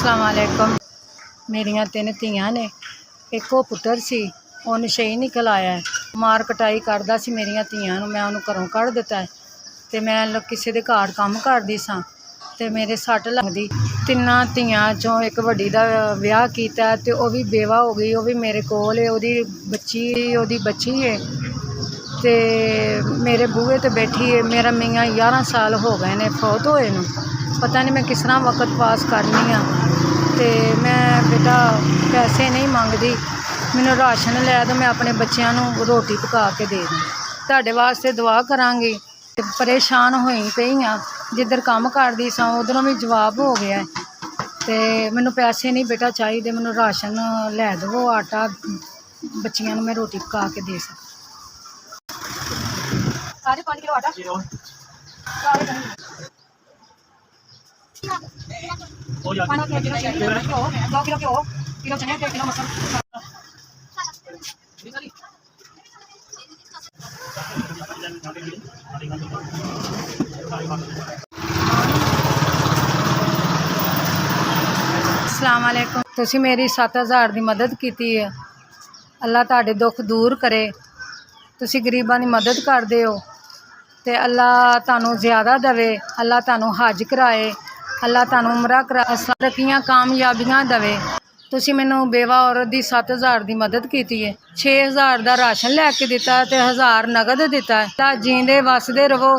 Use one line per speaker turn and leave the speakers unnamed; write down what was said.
अस्सलाम वालेकुम। मेरियां 3 ਧੀਆਂ ने, ਇੱਕੋ ਪੁੱਤਰ सी, ਉਹ ਨਸ਼ਈ ਨਿਕਲ ਆਇਆ है। मार कटाई करदा सी मेरियां ਧੀਆਂ ਨੂੰ। मैं ਉਹਨੂੰ घरों ਕੱਢ ਦਿੱਤਾ है ਤੇ मैं ਕਿਸੇ ਦੇ ਘਰ ਕੰਮ ਕਰਦੀ ਸਾਂ ਤੇ ਮੇਰੇ ਸੱਟ ਲੱਗਦੀ। 3 ਧੀਆਂ ਚੋਂ ਇੱਕ ਵੱਡੀ ਦਾ ਵਿਆਹ ਕੀਤਾ ਤੇ ਉਹ ਵੀ ਬੇਵਾ ਹੋ ਗਈ। ਉਹ ਵੀ ਮੇਰੇ ਕੋਲ ਹੈ, ਉਹਦੀ ਬੱਚੀ ਹੈ ਤੇ ਮੇਰੇ ਬੂਹੇ ਤੇ ਬੈਠੀ है। मेरा मियाँ 11 साल हो गए ने फौत होए ਨੂੰ। पता नहीं मैं किस तरह वक्त पास करनी हाँ। तो मैं बेटा पैसे नहीं मंगती, मैनू राशन लै दो, मैं अपने बच्चों को रोटी पका के दे दूँ। तुहाडे वास्ते दुआ करांगी। परेशान होई पई हाँ, जिधर काम करदी सां उधरों भी जवाब हो गया है। तो मैनू पैसे नहीं बेटा चाहिए, मैनू राशन लै दवो, आटा, बच्चियां मैं रोटी पका के दे सकूँ। 5 किलो आटा, 2 किलो घ्यो, किलो चने, 1 किलो मटर। अस्सलाम वालेकुम। तुसी मेरी 7000 की मदद की है। अल्लाह तुहाडे दुख दूर करे। तुसी गरीबां की मदद करदे हो ते अल्लाह तुहानू ज़्यादा देवे। अल्लाह तुहानू हज कराए, अल्लाह तुहानू उमरा करा, तरक्कियां कामयाबियां देवे। तुसी मैनू बेवा औरत की 7000 की मदद की है। 6000 का राशन लैके दिता ते 1000 नगद दिता है। जींदे वसदे रवो।